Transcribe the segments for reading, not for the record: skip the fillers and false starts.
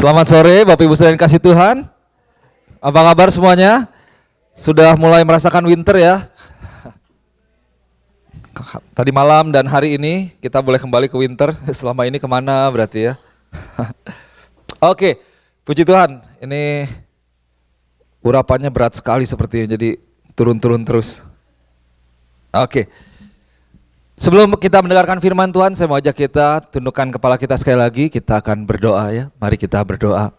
Selamat sore Bapak Ibu sekalian kasih Tuhan. Apa kabar semuanya? Sudah mulai merasakan winter ya? Tadi malam dan hari ini kita boleh kembali ke winter. Selama ini kemana berarti ya? Oke, puji Tuhan. Ini urapannya berat sekali sepertinya, jadi turun-turun terus. Oke. Sebelum kita mendengarkan firman Tuhan, saya mau ajak kita tundukkan kepala kita sekali lagi, kita akan berdoa ya. Mari kita berdoa.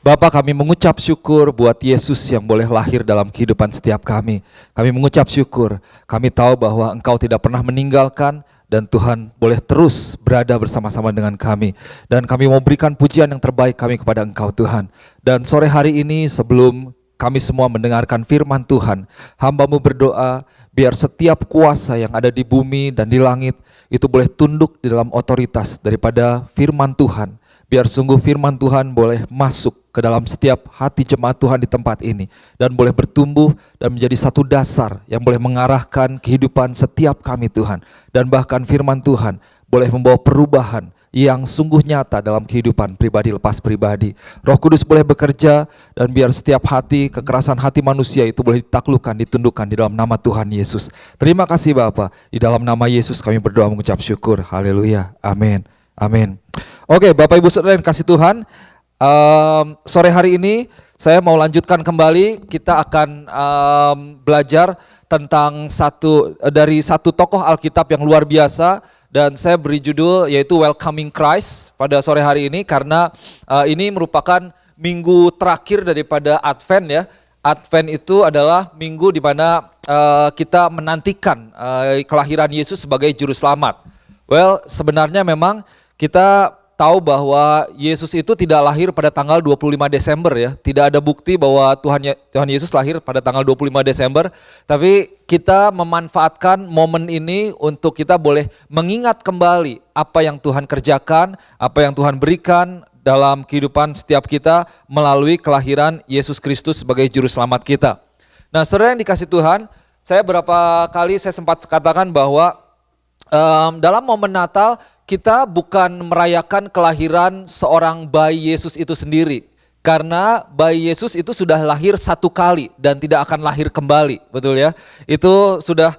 Bapa, kami mengucap syukur buat Yesus yang boleh lahir dalam kehidupan setiap kami. Kami mengucap syukur, kami tahu bahwa Engkau tidak pernah meninggalkan dan Tuhan boleh terus berada bersama-sama dengan kami. Dan kami mau berikan pujian yang terbaik kami kepada Engkau Tuhan. Dan sore hari ini sebelum kami semua mendengarkan firman Tuhan, hamba-Mu berdoa biar setiap kuasa yang ada di bumi dan di langit itu boleh tunduk di dalam otoritas daripada firman Tuhan. Biar sungguh firman Tuhan boleh masuk ke dalam setiap hati jemaat Tuhan di tempat ini dan boleh bertumbuh dan menjadi satu dasar yang boleh mengarahkan kehidupan setiap kami Tuhan. Dan bahkan firman Tuhan boleh membawa perubahan yang sungguh nyata dalam kehidupan pribadi lepas pribadi. Roh Kudus boleh bekerja dan biar setiap hati, kekerasan hati manusia itu boleh ditaklukkan, ditundukkan di dalam nama Tuhan Yesus. Terima kasih Bapa, di dalam nama Yesus kami berdoa mengucap syukur. Haleluya, amin, amin. Oke, Bapak Ibu Saudara yang kasih Tuhan, sore hari ini saya mau lanjutkan kembali. Kita akan belajar tentang satu tokoh Alkitab yang luar biasa. Dan saya beri judul yaitu Welcoming Christ pada sore hari ini karena ini merupakan minggu terakhir daripada Advent ya. Advent itu adalah minggu di mana kita menantikan kelahiran Yesus sebagai juru selamat. Well, sebenarnya memang kita tahu bahwa Yesus itu tidak lahir pada tanggal 25 Desember ya. Tidak ada bukti bahwa Tuhan Yesus lahir pada tanggal 25 Desember. Tapi kita memanfaatkan momen ini untuk kita boleh mengingat kembali apa yang Tuhan kerjakan, apa yang Tuhan berikan dalam kehidupan setiap kita melalui kelahiran Yesus Kristus sebagai juru selamat kita. Nah, saudara yang dikasih Tuhan, saya berapa kali saya sempat katakan bahwa dalam momen Natal kita bukan merayakan kelahiran seorang bayi Yesus itu sendiri. Karena bayi Yesus itu sudah lahir satu kali dan tidak akan lahir kembali, betul ya? Itu sudah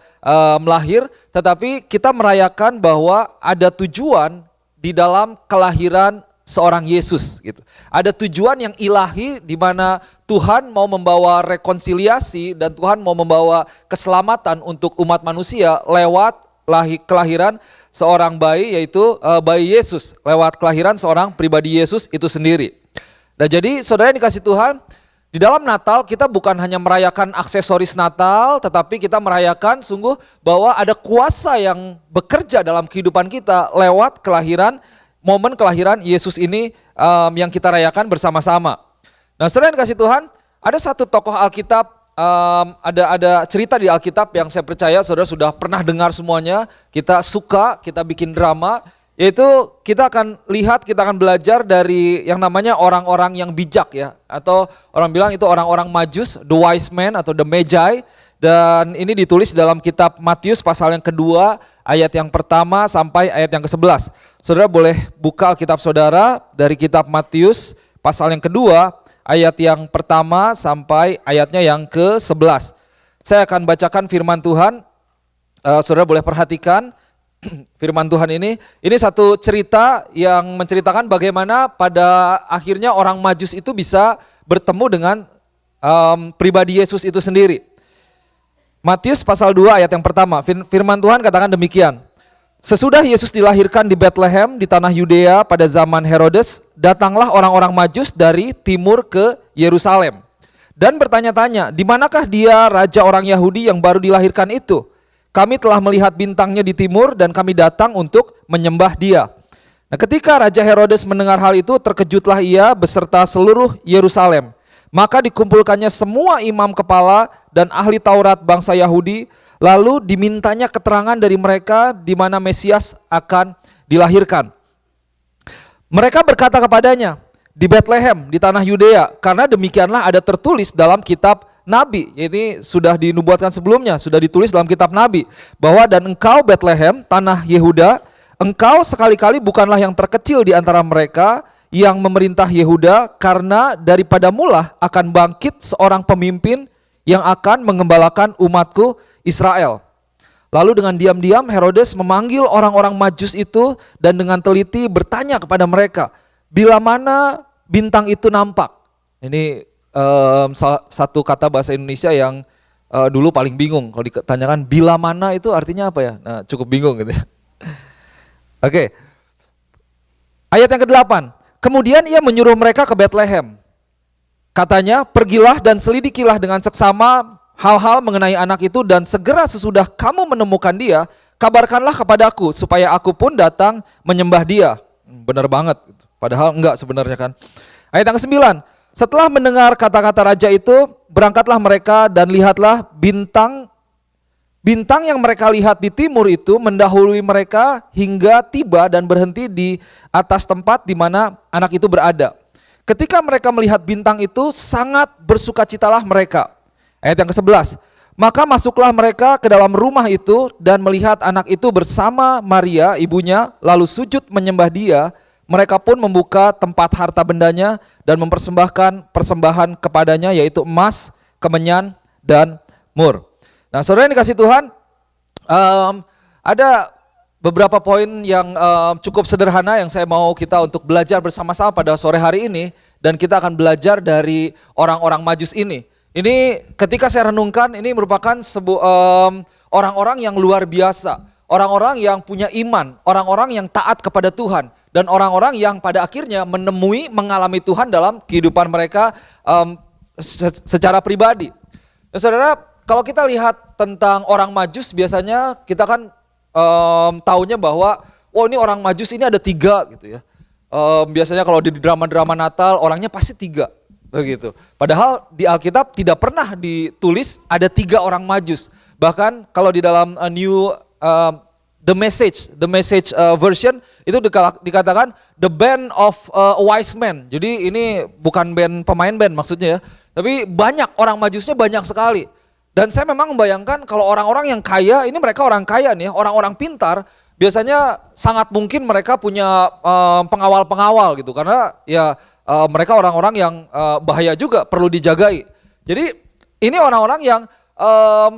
melahir, tetapi kita merayakan bahwa ada tujuan di dalam kelahiran seorang Yesus gitu. Ada tujuan yang ilahi di mana Tuhan mau membawa rekonsiliasi dan Tuhan mau membawa keselamatan untuk umat manusia lewat kelahiran seorang bayi, yaitu bayi Yesus, lewat kelahiran seorang pribadi Yesus itu sendiri. Nah, jadi saudara yang dikasih Tuhan, di dalam Natal kita bukan hanya merayakan aksesoris Natal, tetapi kita merayakan sungguh bahwa ada kuasa yang bekerja dalam kehidupan kita lewat momen kelahiran Yesus ini yang kita rayakan bersama-sama. Nah, saudara yang dikasih Tuhan, ada satu tokoh Alkitab, ada cerita di Alkitab yang saya percaya saudara sudah pernah dengar semuanya. Kita suka, kita bikin drama, yaitu kita akan belajar dari yang namanya orang-orang yang bijak ya. Atau orang bilang itu orang-orang Majus, the wise men atau the Magi. Dan ini ditulis dalam kitab Matius pasal yang kedua, ayat yang pertama sampai ayat yang ke-11. Saudara boleh buka Alkitab saudara dari kitab Matius pasal yang kedua, ayat yang pertama sampai ayatnya yang ke-11. Saya akan bacakan firman Tuhan, saudara boleh perhatikan firman Tuhan ini. Ini satu cerita yang menceritakan bagaimana pada akhirnya orang Majus itu bisa bertemu dengan pribadi Yesus itu sendiri. Matius pasal 2 ayat yang pertama, firman Tuhan katakan demikian. Sesudah Yesus dilahirkan di Bethlehem di tanah Yudea pada zaman Herodes, datanglah orang-orang Majus dari timur ke Yerusalem dan bertanya-tanya, di manakah dia raja orang Yahudi yang baru dilahirkan itu? Kami telah melihat bintangnya di timur dan kami datang untuk menyembah dia. Nah, ketika Raja Herodes mendengar hal itu, terkejutlah ia beserta seluruh Yerusalem. Maka dikumpulkannya semua imam kepala dan ahli Taurat bangsa Yahudi. Lalu dimintanya keterangan dari mereka di mana Mesias akan dilahirkan. Mereka berkata kepadanya, di Bethlehem, di tanah Yudea, karena demikianlah ada tertulis dalam kitab Nabi. Ini sudah dinubuatkan sebelumnya, sudah ditulis dalam kitab Nabi. Bahwa dan engkau Bethlehem, tanah Yehuda, engkau sekali-kali bukanlah yang terkecil di antara mereka, yang memerintah Yehuda, karena daripada mula akan bangkit seorang pemimpin yang akan mengembalakan umatku Israel. Lalu dengan diam-diam Herodes memanggil orang-orang Majus itu dan dengan teliti bertanya kepada mereka, bila mana bintang itu nampak. Ini satu kata bahasa Indonesia yang dulu paling bingung. Kalau ditanyakan bila mana itu artinya apa ya? Nah, cukup bingung gitu ya. Oke. Ayat yang ke-8. Kemudian ia menyuruh mereka ke Betlehem. Katanya, pergilah dan selidikilah dengan seksama hal-hal mengenai anak itu, dan segera sesudah kamu menemukan dia, kabarkanlah kepadaku supaya aku pun datang menyembah dia. Benar banget. Padahal enggak sebenarnya kan. Ayat yang ke-9. Setelah mendengar kata-kata raja itu, berangkatlah mereka dan lihatlah bintang yang mereka lihat di timur itu mendahului mereka hingga tiba dan berhenti di atas tempat di mana anak itu berada. Ketika mereka melihat bintang itu, sangat bersukacitalah mereka. Ayat yang ke-11. Maka masuklah mereka ke dalam rumah itu dan melihat anak itu bersama Maria ibunya, lalu sujud menyembah dia. Mereka pun membuka tempat harta bendanya dan mempersembahkan persembahan kepadanya, yaitu emas, kemenyan, dan mur. Nah, saudara yang dikasih Tuhan, ada beberapa poin yang cukup sederhana yang saya mau kita untuk belajar bersama-sama pada sore hari ini, dan kita akan belajar dari orang-orang Majus ini. Ini ketika saya renungkan, ini merupakan orang-orang yang luar biasa, orang-orang yang punya iman, orang-orang yang taat kepada Tuhan, dan orang-orang yang pada akhirnya mengalami Tuhan dalam kehidupan mereka secara pribadi. Dan saudara, kalau kita lihat tentang orang Majus, biasanya kita kan taunya bahwa, ini orang Majus ini ada 3 gitu ya. Biasanya kalau di drama-drama Natal orangnya pasti 3 begitu. Padahal di Alkitab tidak pernah ditulis ada 3 orang Majus. Bahkan kalau di dalam The Message version itu dikatakan the band of wise men. Jadi ini bukan pemain band maksudnya ya, tapi banyak orang Majusnya, banyak sekali. Dan saya memang membayangkan kalau orang-orang yang kaya, ini mereka orang kaya nih, orang-orang pintar, biasanya sangat mungkin mereka punya pengawal-pengawal gitu, karena ya mereka orang-orang yang bahaya juga, perlu dijagai. Jadi ini orang-orang yang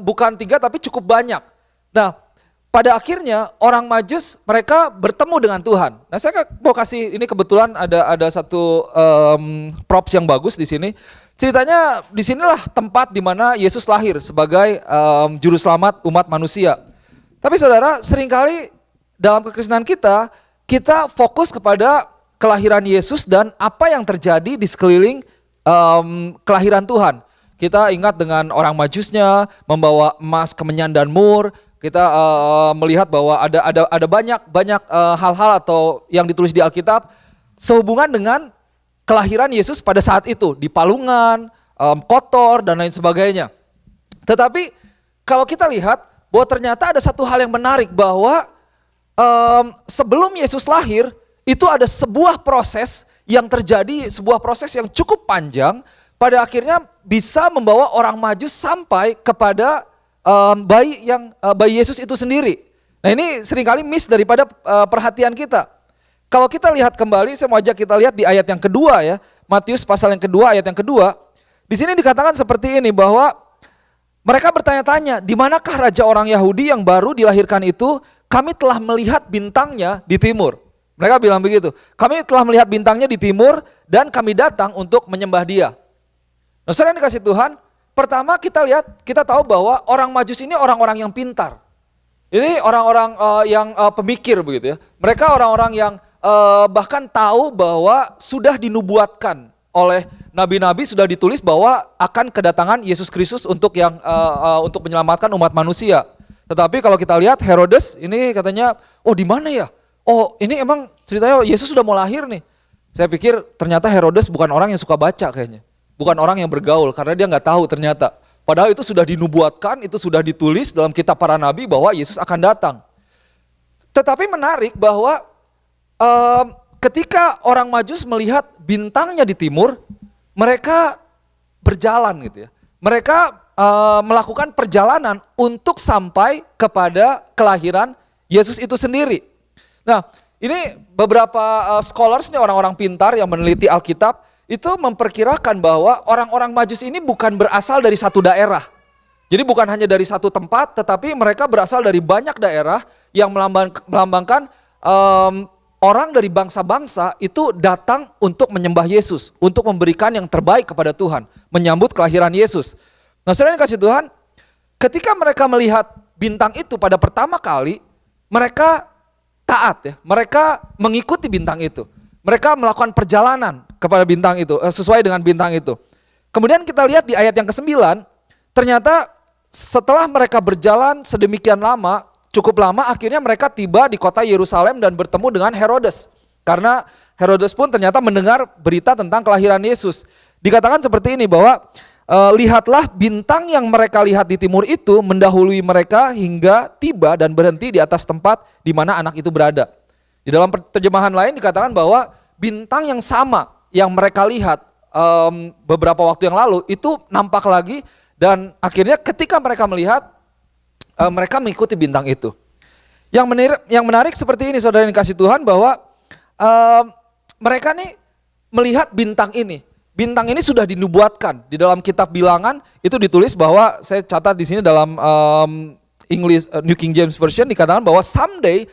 bukan 3 tapi cukup banyak. Nah, pada akhirnya orang Majus mereka bertemu dengan Tuhan. Nah, saya mau kasih ini, kebetulan ada satu props yang bagus di sini. Ceritanya disinilah tempat di mana Yesus lahir sebagai juru selamat umat manusia. Tapi saudara, seringkali dalam kekristenan kita fokus kepada kelahiran Yesus dan apa yang terjadi di sekeliling kelahiran Tuhan. Kita ingat dengan orang Majusnya membawa emas, kemenyan, dan mur. Kita melihat bahwa ada banyak hal-hal atau yang ditulis di Alkitab sehubungan dengan kelahiran Yesus pada saat itu, di palungan, kotor, dan lain sebagainya. Tetapi kalau kita lihat bahwa ternyata ada satu hal yang menarik, bahwa sebelum Yesus lahir, itu ada sebuah proses yang terjadi, sebuah proses yang cukup panjang, pada akhirnya bisa membawa orang Majus sampai kepada bayi Yesus itu sendiri. Nah, ini seringkali miss daripada perhatian kita. Kalau kita lihat kembali, saya mau ajak kita lihat di ayat yang kedua ya, Matius pasal yang kedua, ayat yang kedua. Di sini dikatakan seperti ini, bahwa mereka bertanya-tanya, di manakah raja orang Yahudi yang baru dilahirkan itu? Kami telah melihat bintangnya di timur. Mereka bilang begitu, kami telah melihat bintangnya di timur dan kami datang untuk menyembah dia. Nah, saudara yang dikasih Tuhan, pertama kita tahu bahwa orang Majus ini orang-orang yang pintar. Ini orang-orang yang pemikir begitu ya. Mereka orang-orang yang bahkan tahu bahwa sudah dinubuatkan oleh nabi-nabi, sudah ditulis bahwa akan kedatangan Yesus Kristus untuk menyelamatkan umat manusia. Tetapi kalau kita lihat Herodes ini katanya, di mana ya? Ini emang ceritanya Yesus sudah mau lahir nih. Saya pikir ternyata Herodes bukan orang yang suka baca kayaknya. Bukan orang yang bergaul, karena dia nggak tahu ternyata. Padahal itu sudah dinubuatkan, itu sudah ditulis dalam kitab para nabi bahwa Yesus akan datang. Tetapi menarik bahwa ketika orang Majus melihat bintangnya di timur, mereka berjalan gitu ya. Mereka melakukan perjalanan untuk sampai kepada kelahiran Yesus itu sendiri. Nah, Ini beberapa scholars nih, orang-orang pintar yang meneliti Alkitab, itu memperkirakan bahwa orang-orang Majus ini bukan berasal dari satu daerah. Jadi bukan hanya dari satu tempat, tetapi mereka berasal dari banyak daerah yang melambangkan orang dari bangsa-bangsa itu datang untuk menyembah Yesus, untuk memberikan yang terbaik kepada Tuhan, menyambut kelahiran Yesus. Nah, saudara yang kasih Tuhan, ketika mereka melihat bintang itu pada pertama kali, mereka taat ya, mereka mengikuti bintang itu. Mereka melakukan perjalanan kepada bintang itu, sesuai dengan bintang itu. Kemudian kita lihat di ayat yang ke-9, ternyata setelah mereka berjalan sedemikian lama, cukup lama, akhirnya mereka tiba di kota Yerusalem dan bertemu dengan Herodes. Karena Herodes pun ternyata mendengar berita tentang kelahiran Yesus. Dikatakan seperti ini bahwa lihatlah bintang yang mereka lihat di timur itu mendahului mereka hingga tiba dan berhenti di atas tempat di mana anak itu berada. Di dalam terjemahan lain dikatakan bahwa bintang yang sama yang mereka lihat beberapa waktu yang lalu itu nampak lagi, dan akhirnya ketika mereka melihat, mereka mengikuti bintang itu. Yang menarik seperti ini, saudara yang dikasih Tuhan, bahwa mereka nih melihat bintang ini. Bintang ini sudah dinubuatkan di dalam kitab Bilangan, itu ditulis bahwa, saya catat di sini dalam English New King James Version, dikatakan bahwa someday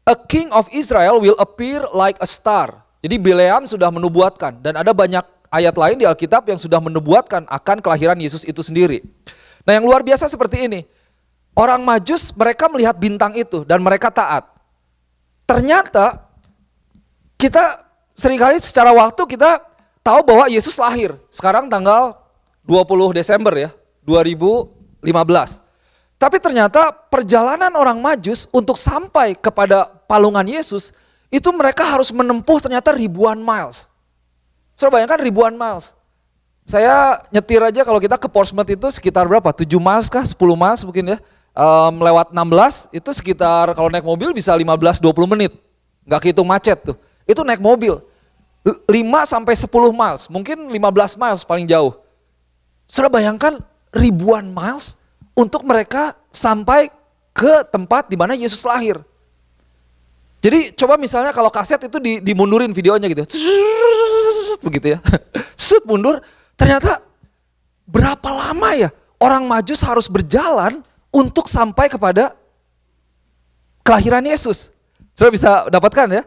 a king of Israel will appear like a star. Jadi Bileam sudah menubuatkan, dan ada banyak ayat lain di Alkitab yang sudah menubuatkan akan kelahiran Yesus itu sendiri. Nah, yang luar biasa seperti ini, orang Majus mereka melihat bintang itu dan mereka taat. Ternyata kita seringkali secara waktu kita tahu bahwa Yesus lahir sekarang tanggal 20 Desember ya, 2015. Tapi ternyata perjalanan orang Majus untuk sampai kepada palungan Yesus itu mereka harus menempuh ternyata ribuan miles. Saudara bayangkan ribuan miles. Saya nyetir aja kalau kita ke Portsmouth itu sekitar berapa? 7 miles kah? 10 miles mungkin ya. Lewat 16 itu sekitar kalau naik mobil bisa 15-20 menit. Nggak kehitung macet tuh. Itu naik mobil. 5 sampai 10 miles, mungkin 15 miles paling jauh. Saudara bayangkan ribuan miles untuk mereka sampai ke tempat di mana Yesus lahir. Jadi coba misalnya kalau kaset itu dimundurin videonya gitu. Begitu ya. Set mundur, ternyata berapa lama ya orang Majus harus berjalan untuk sampai kepada kelahiran Yesus. Saudara bisa dapatkan ya.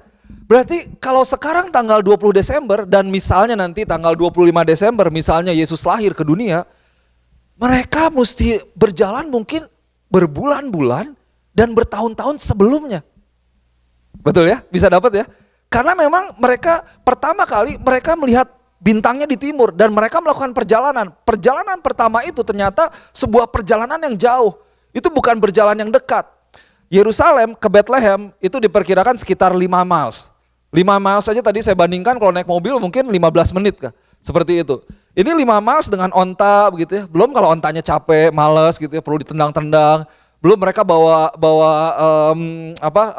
Berarti kalau sekarang tanggal 20 Desember dan misalnya nanti tanggal 25 Desember misalnya Yesus lahir ke dunia, mereka mesti berjalan mungkin berbulan-bulan dan bertahun-tahun sebelumnya. Betul ya? Bisa dapat ya? Karena memang mereka pertama kali mereka melihat bintangnya di timur dan mereka melakukan perjalanan. Perjalanan pertama itu ternyata sebuah perjalanan yang jauh. Itu bukan berjalan yang dekat. Yerusalem ke Bethlehem itu diperkirakan sekitar 5 miles. 5 miles saja tadi saya bandingkan kalau naik mobil mungkin 15 menit kah? Seperti itu. Ini 5 miles dengan onta begitu ya. Belum kalau ontanya capek, males gitu ya, perlu ditendang-tendang. Belum mereka bawa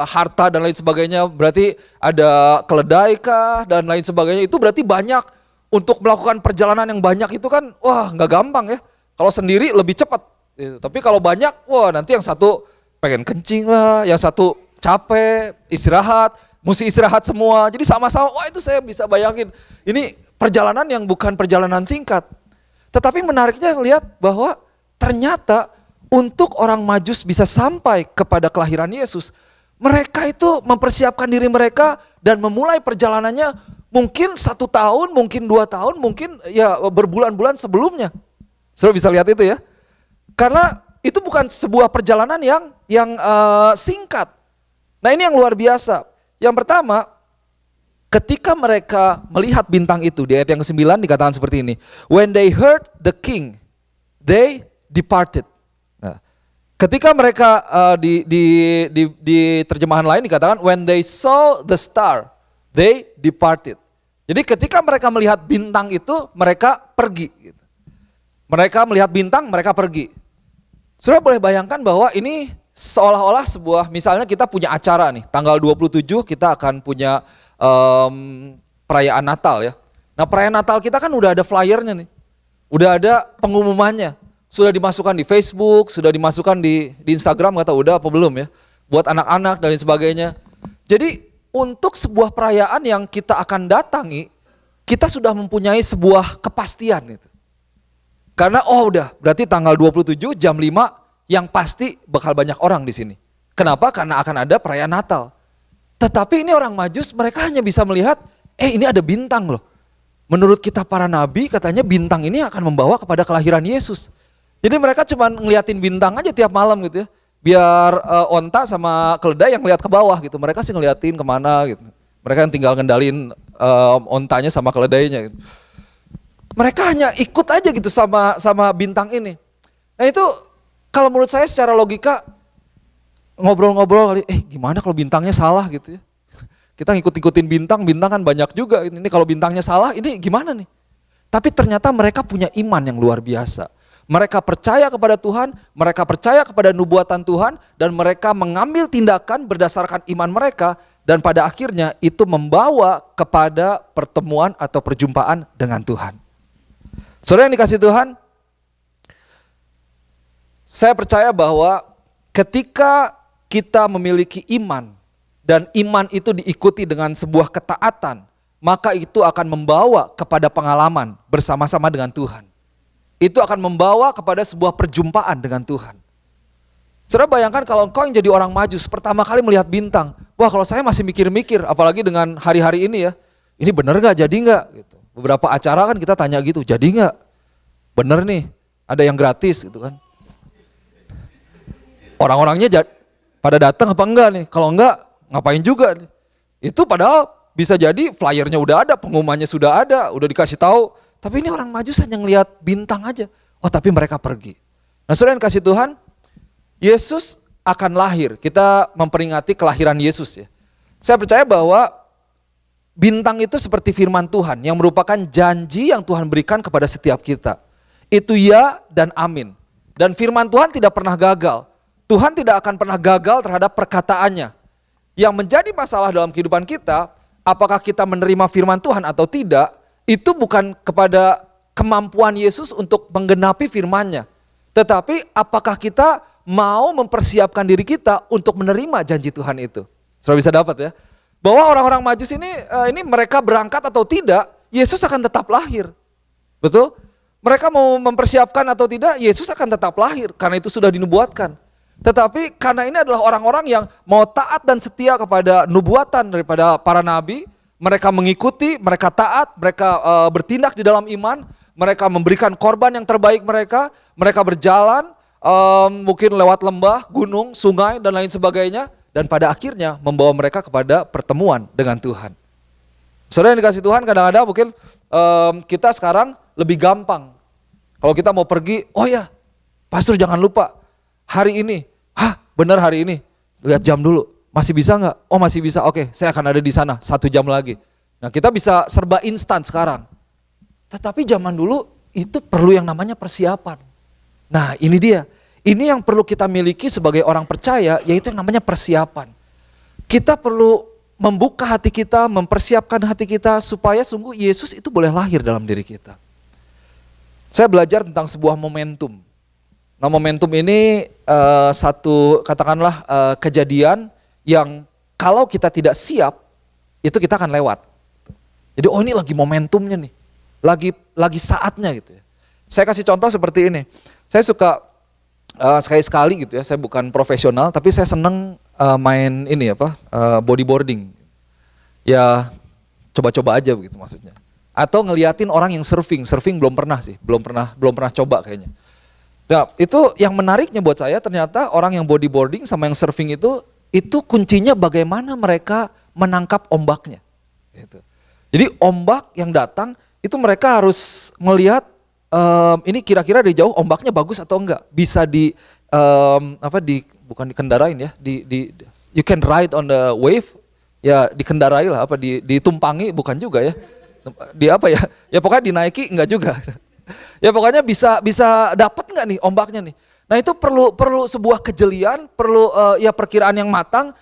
harta dan lain sebagainya, berarti ada keledai kah dan lain sebagainya. Itu berarti banyak untuk melakukan perjalanan yang banyak itu kan, wah nggak gampang ya. Kalau sendiri lebih cepat, gitu. Tapi kalau banyak, wah nanti yang satu pengen kencing lah, yang satu capek, istirahat, mesti istirahat semua. Jadi sama-sama, wah itu saya bisa bayangin. Ini perjalanan yang bukan perjalanan singkat. Tetapi menariknya lihat bahwa ternyata untuk orang Majus bisa sampai kepada kelahiran Yesus, mereka itu mempersiapkan diri mereka dan memulai perjalanannya mungkin 1 tahun, mungkin 2 tahun, mungkin ya berbulan-bulan sebelumnya. Saudara bisa lihat itu ya. Karena itu bukan sebuah perjalanan yang singkat. Nah ini yang luar biasa. Yang pertama, ketika mereka melihat bintang itu, di ayat yang ke-9 dikatakan seperti ini. When they heard the king, they departed. Ketika mereka di terjemahan lain dikatakan when they saw the star, they departed. Jadi ketika mereka melihat bintang itu, mereka pergi. Mereka melihat bintang, mereka pergi. Saudara boleh bayangkan bahwa ini seolah-olah sebuah, misalnya kita punya acara nih, tanggal 27 kita akan punya perayaan Natal ya. Nah perayaan Natal kita kan udah ada flyernya nih, udah ada pengumumannya. Sudah dimasukkan di Facebook, sudah dimasukkan di Instagram, nggak tahu udah apa belum ya. Buat anak-anak dan lain sebagainya. Jadi, untuk sebuah perayaan yang kita akan datangi, kita sudah mempunyai sebuah kepastian gitu. Karena udah, berarti tanggal 27 jam 5 yang pasti bakal banyak orang di sini. Kenapa? Karena akan ada perayaan Natal. Tetapi ini orang Majus, mereka hanya bisa melihat, ini ada bintang loh. Menurut kita para nabi, katanya bintang ini akan membawa kepada kelahiran Yesus. Jadi mereka cuma ngeliatin bintang aja tiap malam gitu ya. Biar onta sama keledai yang ngeliat ke bawah gitu. Mereka sih ngeliatin kemana gitu. Mereka yang tinggal ngendalin ontanya sama keledainya gitu. Mereka hanya ikut aja gitu sama bintang ini. Nah itu kalau menurut saya secara logika, ngobrol-ngobrol kali, gimana kalau bintangnya salah gitu ya. Kita ngikut-ikutin bintang kan banyak juga. Ini kalau bintangnya salah, ini gimana nih? Tapi ternyata mereka punya iman yang luar biasa. Mereka percaya kepada Tuhan, mereka percaya kepada nubuatan Tuhan, dan mereka mengambil tindakan berdasarkan iman mereka, dan pada akhirnya itu membawa kepada pertemuan atau perjumpaan dengan Tuhan. Saudara yang dikasih Tuhan, saya percaya bahwa ketika kita memiliki iman, dan iman itu diikuti dengan sebuah ketaatan, maka itu akan membawa kepada pengalaman bersama-sama dengan Tuhan. Itu akan membawa kepada sebuah perjumpaan dengan Tuhan. Saudara bayangkan kalau engkau yang jadi orang Majus, pertama kali melihat bintang, wah kalau saya masih mikir-mikir, apalagi dengan hari-hari ini ya, ini bener gak, jadi gak? Gitu. Beberapa acara kan kita tanya gitu, jadi gak? Bener nih, ada yang gratis gitu kan. Orang-orangnya pada datang apa enggak nih? Kalau enggak, ngapain juga nih? Itu padahal bisa jadi flyernya udah ada, pengumumannya sudah ada, udah dikasih tahu. Tapi ini orang Majus hanya ngelihat bintang aja. Tapi mereka pergi. Nah saudara yang kasih Tuhan, Yesus akan lahir. Kita memperingati kelahiran Yesus ya. Saya percaya bahwa bintang itu seperti firman Tuhan yang merupakan janji yang Tuhan berikan kepada setiap kita. Itu ya dan amin. Dan firman Tuhan tidak pernah gagal. Tuhan tidak akan pernah gagal terhadap perkataannya. Yang menjadi masalah dalam kehidupan kita, apakah kita menerima firman Tuhan atau tidak, itu bukan kepada kemampuan Yesus untuk menggenapi firman-Nya. Tetapi apakah kita mau mempersiapkan diri kita untuk menerima janji Tuhan itu. Sudah bisa dapat ya. Bahwa orang-orang Majus ini mereka berangkat atau tidak, Yesus akan tetap lahir. Betul? Mereka mau mempersiapkan atau tidak, Yesus akan tetap lahir karena itu sudah dinubuatkan. Tetapi karena ini adalah orang-orang yang mau taat dan setia kepada nubuatan daripada para nabi, mereka mengikuti, mereka taat, mereka bertindak di dalam iman, mereka memberikan korban yang terbaik mereka berjalan mungkin lewat lembah, gunung, sungai dan lain sebagainya, dan pada akhirnya membawa mereka kepada pertemuan dengan Tuhan. Saudara yang dikasih Tuhan, kadang-kadang mungkin kita sekarang lebih gampang. Kalau kita mau pergi, pastor jangan lupa hari ini, benar hari ini, lihat jam dulu, masih bisa nggak? Masih bisa, oke saya akan ada di sana 1 jam lagi. Nah kita bisa serba instan sekarang. Tetapi zaman dulu itu perlu yang namanya persiapan. Nah ini dia, ini yang perlu kita miliki sebagai orang percaya, yaitu yang namanya persiapan. Kita perlu membuka hati kita, mempersiapkan hati kita supaya sungguh Yesus itu boleh lahir dalam diri kita. Saya belajar tentang sebuah momentum. Nah momentum ini satu katakanlah kejadian yang kalau kita tidak siap, itu kita akan lewat. Jadi ini lagi momentumnya nih, lagi saatnya gitu ya. Saya kasih contoh seperti ini. Saya suka sekali-sekali gitu ya, saya bukan profesional tapi saya seneng main ini bodyboarding. Ya coba-coba aja begitu maksudnya. Atau ngeliatin orang yang surfing belum pernah coba kayaknya. Nah itu yang menariknya buat saya, ternyata orang yang bodyboarding sama yang surfing itu kuncinya bagaimana mereka menangkap ombaknya. Gitu. Jadi ombak yang datang itu mereka harus melihat ini kira-kira dari jauh ombaknya bagus atau enggak, bisa bukan dikendarain ya, you can ride on the wave, ya dikendarai lah, ditumpangi bukan juga ya, ya pokoknya dinaiki enggak juga, ya pokoknya bisa dapat enggak nih ombaknya nih. Nah itu perlu sebuah kejelian, perlu perkiraan yang matang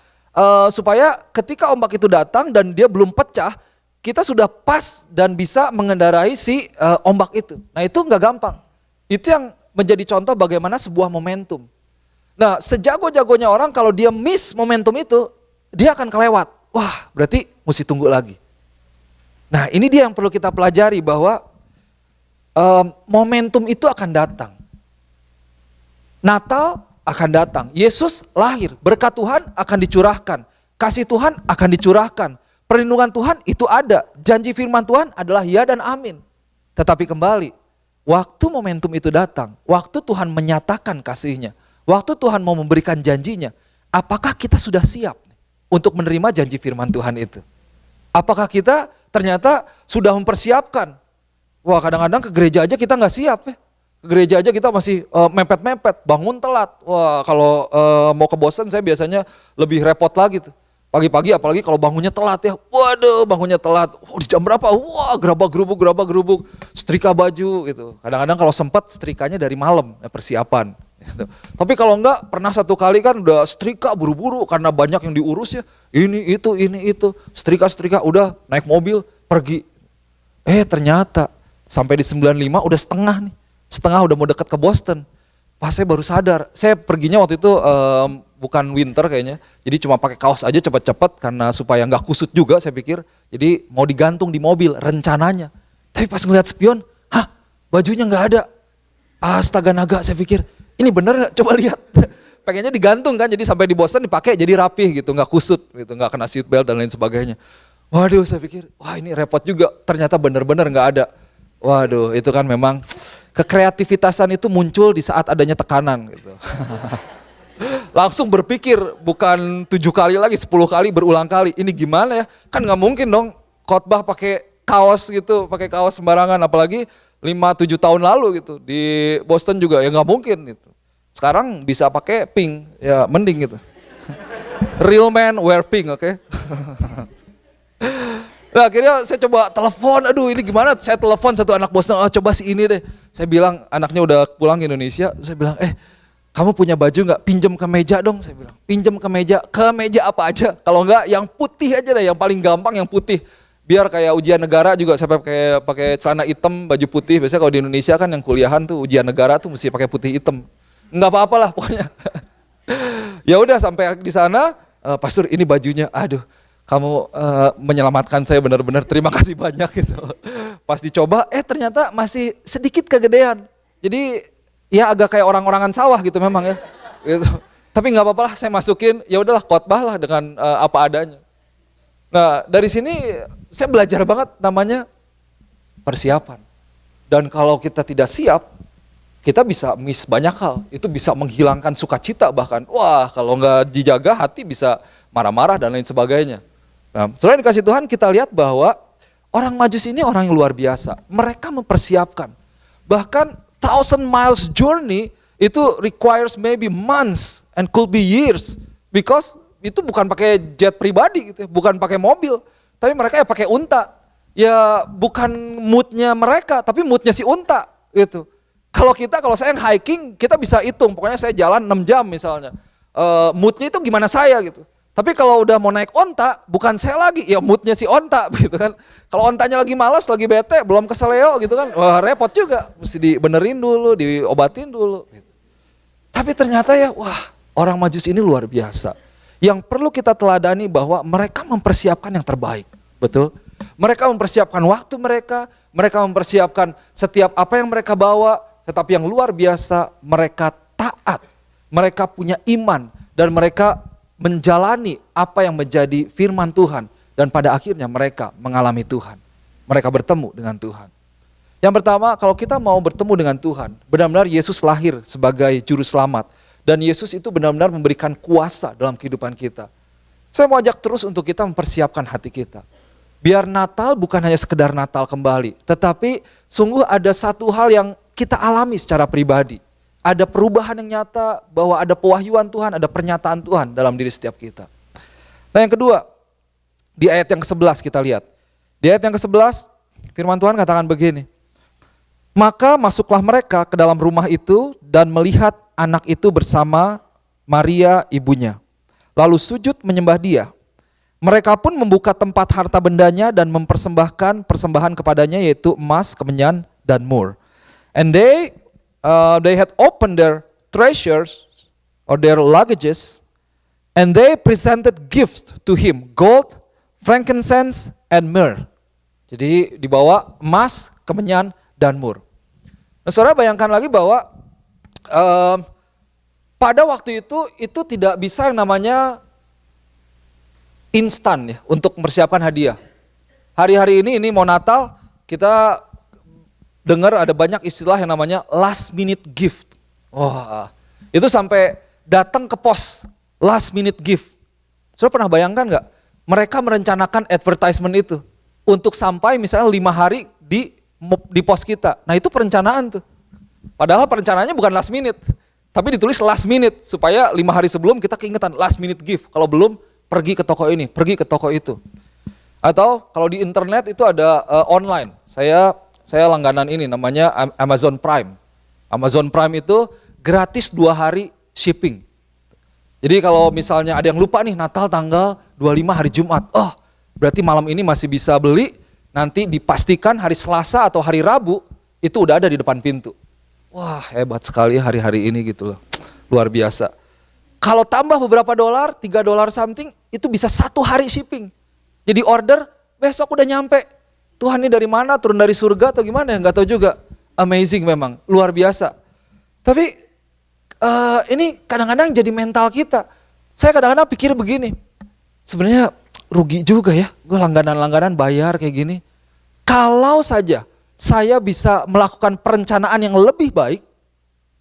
supaya ketika ombak itu datang dan dia belum pecah, kita sudah pas dan bisa mengendarai si ombak itu. Nah itu nggak gampang. Itu yang menjadi contoh bagaimana sebuah momentum. Nah sejago-jagonya orang kalau dia miss momentum itu, dia akan kelewat. wah berarti mesti tunggu lagi. Nah ini dia yang perlu kita pelajari bahwa momentum itu akan datang. Natal akan datang, Yesus lahir, berkat Tuhan akan dicurahkan, kasih Tuhan akan dicurahkan, perlindungan Tuhan itu ada, janji firman Tuhan adalah ya dan amin. Tetapi kembali, waktu momentum itu datang, waktu Tuhan menyatakan kasih-Nya, waktu Tuhan mau memberikan janjinya, apakah kita sudah siap untuk menerima janji firman Tuhan itu? Apakah kita ternyata sudah mempersiapkan? Wah kadang-kadang ke gereja aja kita nggak siap ya. Ke gereja aja kita masih mepet-mepet, bangun telat. Wah kalau mau ke Boston saya biasanya lebih repot lagi tuh. Pagi-pagi apalagi kalau bangunnya telat ya. Waduh bangunnya telat. Di jam berapa? Wah gerabak-gerubuk, setrika baju gitu. Kadang-kadang kalau sempat setrikanya dari malam persiapan. Gitu. Tapi kalau enggak pernah satu kali kan udah setrika buru-buru karena banyak yang diurus ya. Ini itu. Setrika udah naik mobil pergi. Ternyata sampai di 95 udah setengah udah mau deket ke Boston. Pas saya baru sadar, saya perginya waktu itu bukan winter kayaknya, jadi cuma pakai kaos aja cepet-cepet karena supaya nggak kusut juga saya pikir. Jadi mau digantung di mobil rencananya. Tapi pas ngeliat spion, bajunya nggak ada. Astaga naga saya pikir, ini bener gak? Coba lihat. Pengennya digantung kan, jadi sampai di Boston dipakai jadi rapih gitu, nggak kusut gitu, nggak kena seat belt dan lain sebagainya. Waduh saya pikir, wah ini repot juga, ternyata bener-bener nggak ada. Waduh, itu kan memang kekreativitasan itu muncul di saat adanya tekanan gitu. Langsung berpikir bukan 7 kali lagi, 10 kali berulang kali. Ini gimana ya? Kan nggak mungkin dong khotbah pakai kaos gitu, pakai kaos sembarangan. Apalagi 5-7 tahun lalu gitu di Boston juga ya nggak mungkin gitu. Sekarang bisa pakai pink, ya mending gitu. Real man wear pink, oke? Nah akhirnya saya coba telepon, aduh ini gimana, saya telepon satu anak Boston, coba si ini deh. Saya bilang, anaknya udah pulang ke Indonesia, saya bilang, kamu punya baju gak? Pinjem ke meja dong, saya bilang. Pinjem ke meja apa aja, kalau enggak yang putih aja deh, yang paling gampang yang putih. Biar kayak ujian negara juga saya pakai celana hitam, baju putih. Biasanya kalau di Indonesia kan yang kuliahan tuh ujian negara tuh mesti pakai putih hitam. Enggak apa-apa lah pokoknya. Ya udah sampai di sana, Pastor ini bajunya, aduh. Kamu menyelamatkan saya benar-benar, terima kasih banyak gitu. Pas dicoba, ternyata masih sedikit kegedean. Jadi ya agak kayak orang-orangan sawah gitu memang ya. Gitu. Tapi nggak apa-apa lah, saya masukin, ya udahlah khotbah lah dengan apa adanya. Nah dari sini saya belajar banget namanya persiapan. Dan kalau kita tidak siap, kita bisa miss banyak hal. Itu bisa menghilangkan sukacita bahkan. Wah kalau nggak dijaga hati bisa marah-marah dan lain sebagainya. Nah, selain dikasih Tuhan kita lihat bahwa orang Majus ini orang yang luar biasa. Mereka mempersiapkan. Bahkan 1,000 miles journey itu requires maybe months and could be years. Because itu bukan pakai jet pribadi gitu ya, bukan pakai mobil. Tapi mereka ya pakai unta. Ya bukan moodnya mereka, tapi moodnya si unta gitu. Kalau saya yang hiking, kita bisa hitung. Pokoknya saya jalan 6 jam misalnya. Moodnya itu gimana saya gitu. Tapi kalau udah mau naik onta, bukan saya lagi, ya moodnya si onta gitu kan. Kalau ontanya lagi malas, lagi bete, belum keseleo gitu kan, wah repot juga. Mesti dibenerin dulu, diobatin dulu. Gitu. Tapi ternyata ya, wah orang Majus ini luar biasa. Yang perlu kita teladani bahwa mereka mempersiapkan yang terbaik, betul? Mereka mempersiapkan waktu mereka mempersiapkan setiap apa yang mereka bawa, tetapi yang luar biasa, mereka taat, mereka punya iman, dan mereka menjalani apa yang menjadi firman Tuhan. Dan pada akhirnya mereka mengalami Tuhan. Mereka bertemu dengan Tuhan. Yang pertama, kalau kita mau bertemu dengan Tuhan, benar-benar Yesus lahir sebagai juru selamat. Dan Yesus itu benar-benar memberikan kuasa dalam kehidupan kita. Saya mau ajak terus untuk kita mempersiapkan hati kita. Biar Natal bukan hanya sekedar Natal kembali. Tetapi sungguh ada satu hal yang kita alami secara pribadi. Ada perubahan yang nyata, bahwa ada pewahyuan Tuhan, ada pernyataan Tuhan dalam diri setiap kita. Nah yang kedua, di ayat yang ke-11 kita lihat. Di ayat yang ke-11, firman Tuhan katakan begini. Maka masuklah mereka ke dalam rumah itu dan melihat anak itu bersama Maria ibunya. Lalu sujud menyembah dia. Mereka pun membuka tempat harta bendanya dan mempersembahkan persembahan kepadanya yaitu emas, kemenyan, dan mur. And they had opened their treasures or their luggages, and they presented gifts to him, gold frankincense and myrrh. Jadi dibawa emas, kemenyan, dan mur. Nah, saudara bayangkan lagi bahwa pada waktu itu tidak bisa yang namanya instan ya untuk mempersiapkan hadiah. Hari-hari ini mau Natal, kita dengar ada banyak istilah yang namanya last minute gift. Wah, itu sampai datang ke pos last minute gift. Saudara pernah bayangkan nggak? Mereka merencanakan advertisement itu untuk sampai misalnya 5 hari di pos kita. Nah itu perencanaan tuh. Padahal perencanaannya bukan last minute, tapi ditulis last minute supaya 5 hari sebelum kita keingetan last minute gift. Kalau belum, pergi ke toko ini, pergi ke toko itu. Atau kalau di internet itu ada online. Saya langganan ini namanya Amazon Prime. Amazon Prime itu gratis 2 hari shipping. Jadi kalau misalnya ada yang lupa nih Natal tanggal 25 hari Jumat. Oh, berarti malam ini masih bisa beli. Nanti dipastikan hari Selasa atau hari Rabu itu udah ada di depan pintu. Wah, hebat sekali hari-hari ini gitu loh. Luar biasa. Kalau tambah beberapa dolar, $3 something, itu bisa 1 hari shipping. Jadi order, besok udah nyampe. Tuhan ini dari mana, turun dari surga atau gimana ya, nggak tahu juga. Amazing memang, luar biasa. Tapi ini kadang-kadang jadi mental kita. Saya kadang-kadang pikir begini, sebenarnya rugi juga ya, gue langganan-langganan bayar kayak gini. Kalau saja saya bisa melakukan perencanaan yang lebih baik,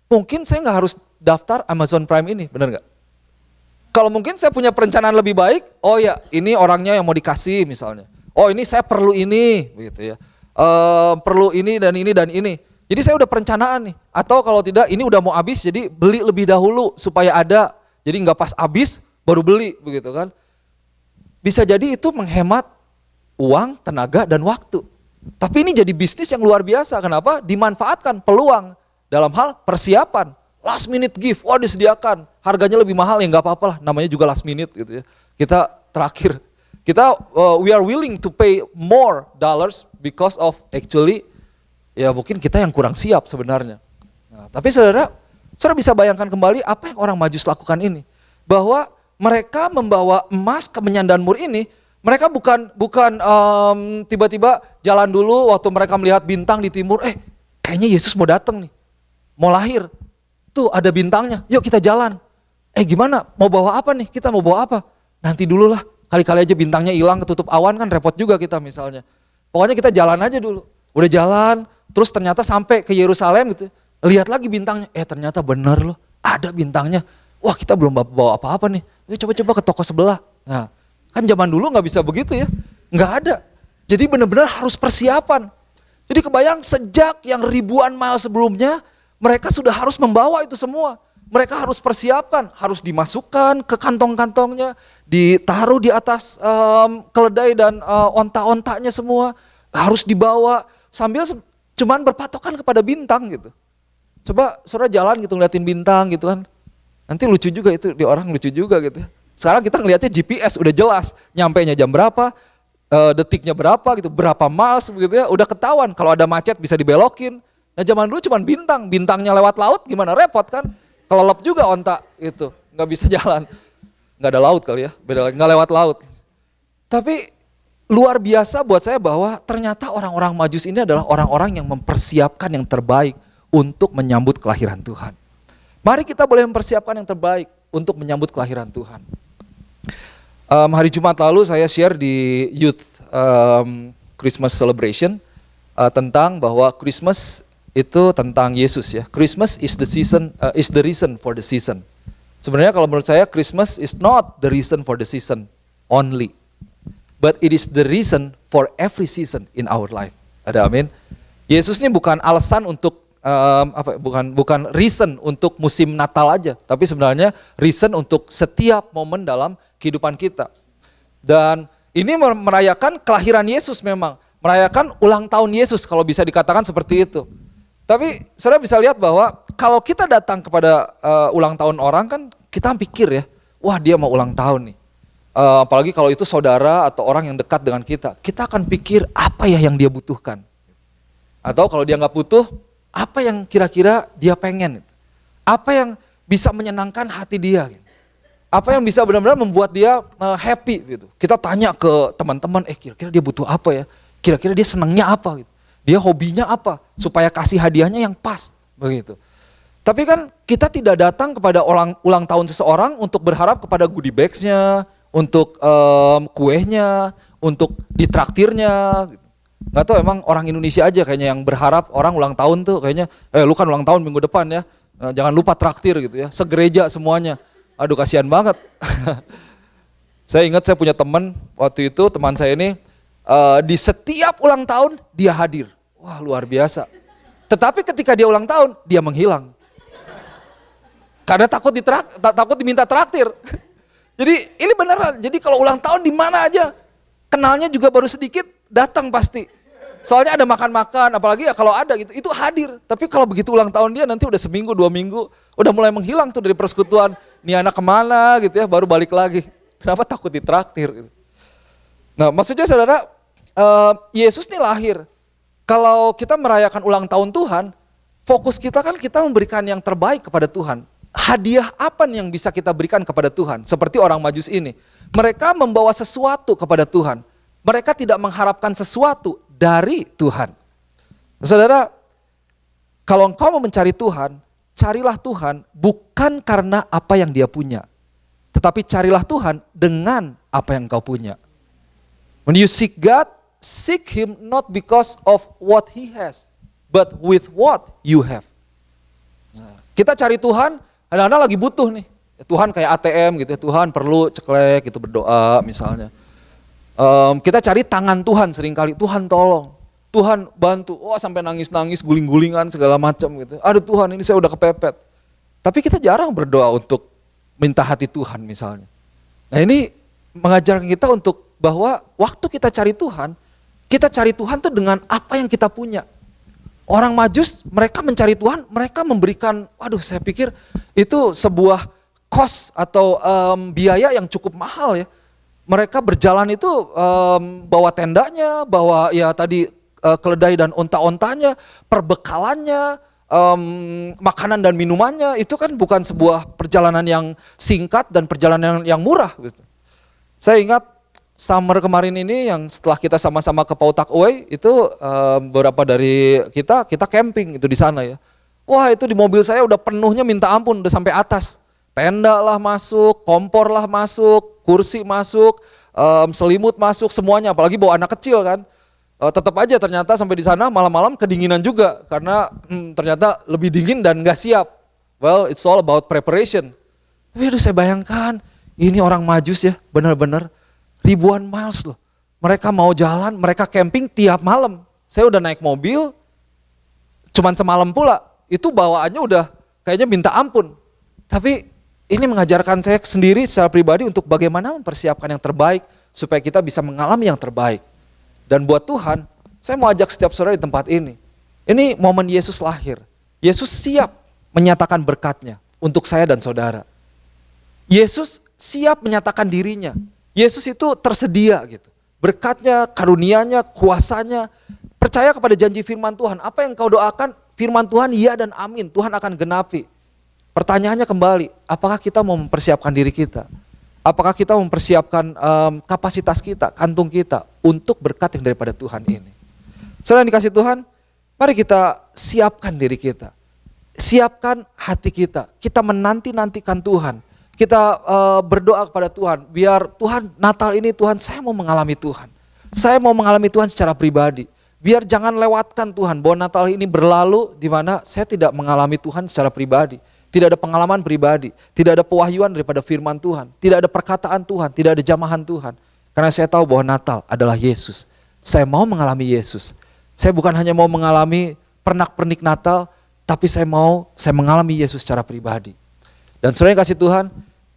mungkin saya nggak harus daftar Amazon Prime ini, bener nggak? Kalau mungkin saya punya perencanaan lebih baik, oh ya ini orangnya yang mau dikasih misalnya. Oh ini saya perlu ini, begitu ya. Perlu ini dan ini dan ini. Jadi saya udah perencanaan nih. Atau kalau tidak ini udah mau habis, jadi beli lebih dahulu supaya ada. Jadi nggak pas habis baru beli, begitu kan? Bisa jadi itu menghemat uang, tenaga dan waktu. Tapi ini jadi bisnis yang luar biasa. Kenapa? Dimanfaatkan peluang dalam hal persiapan. Last minute gift, wah disediakan. Harganya lebih mahal ya nggak apa-apa lah. Namanya juga last minute gitu ya. Kita terakhir. We are willing to pay more dollars because of actually ya mungkin kita yang kurang siap sebenarnya. Nah, tapi saudara bisa bayangkan kembali apa yang orang Majus lakukan ini. Bahwa mereka membawa emas, kemenyan dan mur ini, mereka bukan tiba-tiba jalan dulu waktu mereka melihat bintang di timur, kayaknya Yesus mau datang nih, mau lahir. Tuh ada bintangnya, yuk kita jalan. Gimana, mau bawa apa nih, kita mau bawa apa? Nanti dulu lah. Kali-kali aja bintangnya hilang, ketutup awan kan repot juga kita misalnya. Pokoknya kita jalan aja dulu. Udah jalan, terus ternyata sampai ke Yerusalem gitu. Lihat lagi bintangnya, ternyata bener loh, ada bintangnya. Wah kita belum bawa apa-apa nih, coba-coba ke toko sebelah. Nah kan zaman dulu gak bisa begitu ya, gak ada. Jadi benar-benar harus persiapan. Jadi kebayang sejak yang ribuan mil sebelumnya, mereka sudah harus membawa itu semua. Mereka harus persiapkan, harus dimasukkan ke kantong-kantongnya, ditaruh di atas keledai dan onta-ontanya semua, harus dibawa sambil cuman berpatokan kepada bintang gitu. Coba saudara jalan gitu ngeliatin bintang gitu kan, nanti lucu juga itu, di orang lucu juga gitu. Sekarang kita ngeliatnya GPS udah jelas, nyampainya jam berapa, detiknya berapa gitu, berapa miles begitu ya, udah ketahuan. Kalau ada macet bisa dibelokin. Nah zaman dulu cuman bintangnya lewat laut gimana, repot kan. Kelelep juga onta itu, nggak bisa jalan. Nggak ada laut kali ya, beda lagi, nggak lewat laut. Tapi luar biasa buat saya bahwa ternyata orang-orang Majus ini adalah orang-orang yang mempersiapkan yang terbaik untuk menyambut kelahiran Tuhan. Mari kita boleh mempersiapkan yang terbaik untuk menyambut kelahiran Tuhan. Hari Jumat lalu saya share di Youth Christmas Celebration tentang bahwa Christmas itu tentang Yesus ya. Christmas is the reason for the season. Sebenarnya kalau menurut saya Christmas is not the reason for the season only, but it is the reason for every season in our life. Ada amin. Yesus ini bukan alasan untuk bukan reason untuk musim Natal aja, tapi sebenarnya reason untuk setiap momen dalam kehidupan kita. Dan ini merayakan kelahiran Yesus memang, merayakan ulang tahun Yesus kalau bisa dikatakan seperti itu. Tapi saudara bisa lihat bahwa kalau kita datang kepada ulang tahun orang kan kita pikir ya, wah dia mau ulang tahun nih. Apalagi kalau itu saudara atau orang yang dekat dengan kita akan pikir apa ya yang dia butuhkan. Atau kalau dia nggak butuh, apa yang kira-kira dia pengen. Apa yang bisa menyenangkan hati dia. Apa yang bisa benar-benar membuat dia happy gitu. Kita tanya ke teman-teman, kira-kira dia butuh apa ya? Kira-kira dia senangnya apa gitu. Dia hobinya apa? Supaya kasih hadiahnya yang pas begitu. Tapi kan kita tidak datang kepada ulang tahun seseorang untuk berharap kepada goodie bags-nya, untuk kuehnya, untuk ditraktirnya. Gak tahu emang orang Indonesia aja kayaknya yang berharap orang ulang tahun tuh kayaknya, lu kan ulang tahun minggu depan ya, jangan lupa traktir gitu ya, segereja semuanya. Aduh kasihan banget. Saya ingat saya punya teman, waktu itu teman saya ini di setiap ulang tahun dia hadir. Wah luar biasa. Tetapi ketika dia ulang tahun, dia menghilang. Karena takut diminta traktir. Jadi ini beneran, jadi kalau ulang tahun di mana aja, kenalnya juga baru sedikit, datang pasti. Soalnya ada makan-makan, apalagi ya kalau ada gitu, itu hadir. Tapi kalau begitu ulang tahun dia nanti udah seminggu, 2 minggu, udah mulai menghilang tuh dari persekutuan. Nih anak kemana gitu ya, baru balik lagi. Kenapa takut ditraktir gitu. Nah maksudnya saudara, Yesus nih lahir. Kalau kita merayakan ulang tahun Tuhan, fokus kita kan kita memberikan yang terbaik kepada Tuhan. Hadiah apa nih yang bisa kita berikan kepada Tuhan? Seperti orang Majus ini. Mereka membawa sesuatu kepada Tuhan. Mereka tidak mengharapkan sesuatu dari Tuhan. Saudara, kalau engkau mau mencari Tuhan, carilah Tuhan bukan karena apa yang dia punya. Tetapi carilah Tuhan dengan apa yang engkau punya. When you seek God, seek Him not because of what He has, but with what you have. Nah, kita cari Tuhan, kadang-kadang lagi butuh nih. Tuhan kayak ATM gitu ya, Tuhan perlu ceklek gitu berdoa misalnya. Kita cari tangan Tuhan seringkali, Tuhan tolong, Tuhan bantu, sampai nangis-nangis, guling-gulingan segala macam gitu. Aduh Tuhan ini saya udah kepepet. Tapi kita jarang berdoa untuk minta hati Tuhan misalnya. Nah ini mengajarkan kita untuk bahwa waktu kita cari Tuhan tuh dengan apa yang kita punya. Orang Majus mereka mencari Tuhan, mereka memberikan, saya pikir itu sebuah cost atau biaya yang cukup mahal ya. Mereka berjalan itu bawa tendanya, bawa ya tadi keledai dan onta-ontanya, perbekalannya, makanan dan minumannya, itu kan bukan sebuah perjalanan yang singkat dan perjalanan yang murah gitu. Saya ingat summer kemarin ini yang setelah kita sama-sama ke Pautak Away itu beberapa dari kita camping itu di sana ya. Wah itu di mobil saya udah penuhnya minta ampun, udah sampai atas. Tenda lah masuk, kompor lah masuk, kursi masuk, selimut masuk, semuanya. Apalagi bawa anak kecil kan. Tetap aja ternyata sampai di sana malam-malam kedinginan juga. Karena ternyata lebih dingin dan gak siap. Well, it's all about preparation. Tapi aduh saya bayangkan, ini orang Majus ya, benar-benar ribuan miles loh. Mereka mau jalan, mereka camping tiap malam. Saya udah naik mobil, cuman semalam pula. Itu bawaannya udah kayaknya minta ampun. Tapi ini mengajarkan saya sendiri secara pribadi untuk bagaimana mempersiapkan yang terbaik supaya kita bisa mengalami yang terbaik. Dan buat Tuhan, saya mau ajak setiap saudara di tempat ini. Ini momen Yesus lahir. Yesus siap menyatakan berkatnya untuk saya dan saudara. Yesus siap menyatakan dirinya. Yesus itu tersedia gitu. Berkatnya, karunianya, kuasanya. Percaya kepada janji firman Tuhan. Apa yang kau doakan, firman Tuhan iya dan amin. Tuhan akan genapi. Pertanyaannya kembali, apakah kita mau mempersiapkan diri kita? Apakah kita mempersiapkan kapasitas kita, kantung kita untuk berkat yang daripada Tuhan ini? Saudara yang dikasih Tuhan, mari kita siapkan diri kita. Siapkan hati kita. Kita menanti-nantikan Tuhan. Kita berdoa kepada Tuhan, biar Tuhan Natal ini Tuhan saya mau mengalami Tuhan. Saya mau mengalami Tuhan secara pribadi. Biar jangan lewatkan Tuhan, bahwa Natal ini berlalu di mana saya tidak mengalami Tuhan secara pribadi. Tidak ada pengalaman pribadi, tidak ada pewahyuan daripada firman Tuhan, tidak ada perkataan Tuhan, tidak ada jamahan Tuhan. Karena saya tahu bahwa Natal adalah Yesus. Saya mau mengalami Yesus. Saya bukan hanya mau mengalami pernak-pernik Natal, tapi saya mengalami Yesus secara pribadi. Dan saudara yang kasih Tuhan,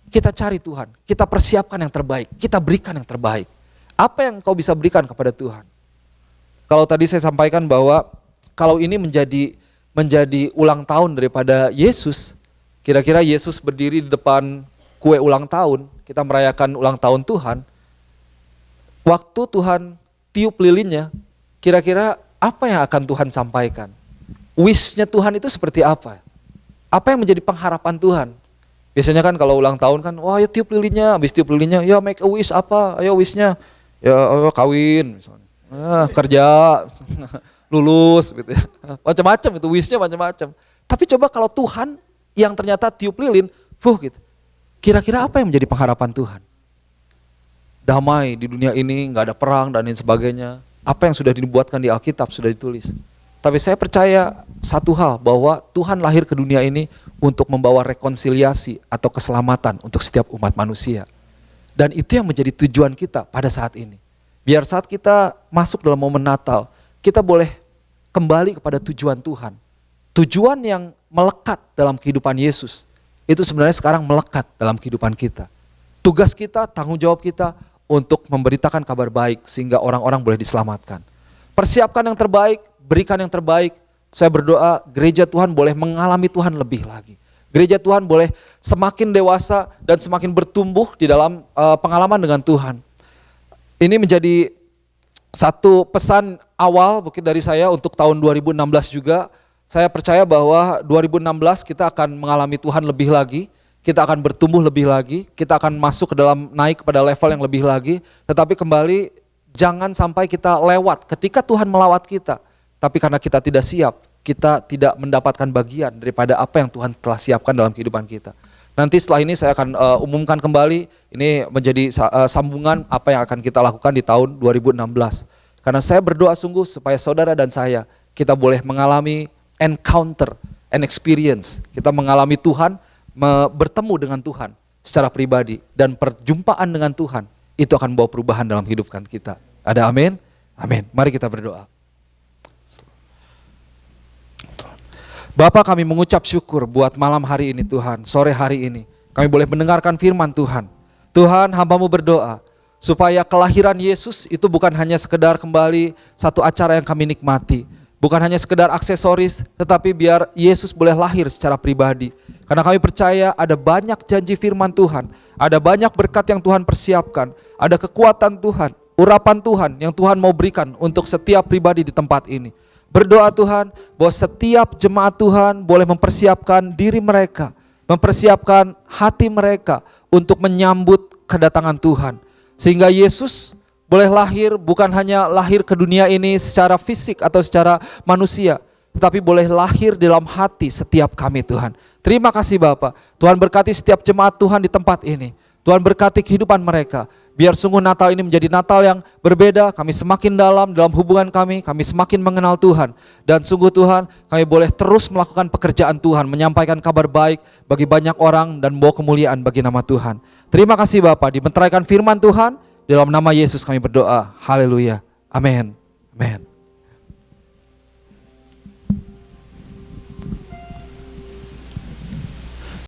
kita cari Tuhan, kita persiapkan yang terbaik, kita berikan yang terbaik. Apa yang kau bisa berikan kepada Tuhan? Kalau tadi saya sampaikan bahwa kalau ini menjadi ulang tahun daripada Yesus, kira-kira Yesus berdiri di depan kue ulang tahun, kita merayakan ulang tahun Tuhan. Waktu Tuhan tiup lilinnya, kira-kira apa yang akan Tuhan sampaikan? Wish-nya Tuhan itu seperti apa? Apa yang menjadi pengharapan Tuhan? Biasanya kan kalau ulang tahun kan, wah ya tiup lilinnya, habis tiup lilinnya, ya make a wish apa, ayo wishnya, ya kawin, misalnya. Kerja, lulus, gitu ya. Macam-macam itu wishnya macam-macam. Tapi coba kalau Tuhan yang ternyata tiup lilin, gitu. Kira-kira apa yang menjadi pengharapan Tuhan? Damai di dunia ini, nggak ada perang dan lain sebagainya. Apa yang sudah dibuatkan di Alkitab sudah ditulis. Tapi saya percaya satu hal, bahwa Tuhan lahir ke dunia ini untuk membawa rekonsiliasi atau keselamatan untuk setiap umat manusia. Dan itu yang menjadi tujuan kita pada saat ini. Biar saat kita masuk dalam momen Natal, kita boleh kembali kepada tujuan Tuhan. Tujuan yang melekat dalam kehidupan Yesus, itu sebenarnya sekarang melekat dalam kehidupan kita. Tugas kita, tanggung jawab kita untuk memberitakan kabar baik sehingga orang-orang boleh diselamatkan. Persiapkan yang terbaik, berikan yang terbaik. Saya berdoa gereja Tuhan boleh mengalami Tuhan lebih lagi. Gereja Tuhan boleh semakin dewasa dan semakin bertumbuh di dalam pengalaman dengan Tuhan. Ini menjadi satu pesan awal mungkin dari saya untuk tahun 2016 juga. Saya percaya bahwa 2016 kita akan mengalami Tuhan lebih lagi. Kita akan bertumbuh lebih lagi. Kita akan masuk ke dalam, naik kepada level yang lebih lagi. Tetapi kembali jangan sampai kita lewat ketika Tuhan melawat kita. Tapi karena kita tidak siap, kita tidak mendapatkan bagian daripada apa yang Tuhan telah siapkan dalam kehidupan kita. Nanti setelah ini saya akan umumkan kembali, ini menjadi sambungan apa yang akan kita lakukan di tahun 2016. Karena saya berdoa sungguh supaya saudara dan saya, kita boleh mengalami encounter and experience. Kita mengalami Tuhan, bertemu dengan Tuhan secara pribadi. Dan perjumpaan dengan Tuhan, itu akan membawa perubahan dalam kehidupan kita. Ada amin? Amin. Mari kita berdoa. Bapa, kami mengucap syukur buat malam hari ini Tuhan, sore hari ini. Kami boleh mendengarkan firman Tuhan. Tuhan, hamba-Mu berdoa supaya kelahiran Yesus itu bukan hanya sekedar kembali satu acara yang kami nikmati. Bukan hanya sekedar aksesoris, tetapi biar Yesus boleh lahir secara pribadi. Karena kami percaya ada banyak janji firman Tuhan, ada banyak berkat yang Tuhan persiapkan, ada kekuatan Tuhan, urapan Tuhan yang Tuhan mau berikan untuk setiap pribadi di tempat ini. Berdoa Tuhan bahwa setiap jemaat Tuhan boleh mempersiapkan diri mereka, mempersiapkan hati mereka untuk menyambut kedatangan Tuhan. Sehingga Yesus boleh lahir, bukan hanya lahir ke dunia ini secara fisik atau secara manusia, tetapi boleh lahir dalam hati setiap kami Tuhan. Terima kasih Bapa. Tuhan berkati setiap jemaat Tuhan di tempat ini. Tuhan berkati kehidupan mereka. Biar sungguh Natal ini menjadi Natal yang berbeda, kami semakin dalam hubungan kami semakin mengenal Tuhan. Dan sungguh Tuhan, kami boleh terus melakukan pekerjaan Tuhan, menyampaikan kabar baik bagi banyak orang dan membawa kemuliaan bagi nama Tuhan. Terima kasih Bapa, dibenteraikan firman Tuhan, dalam nama Yesus kami berdoa. Haleluya. Amin. Amin.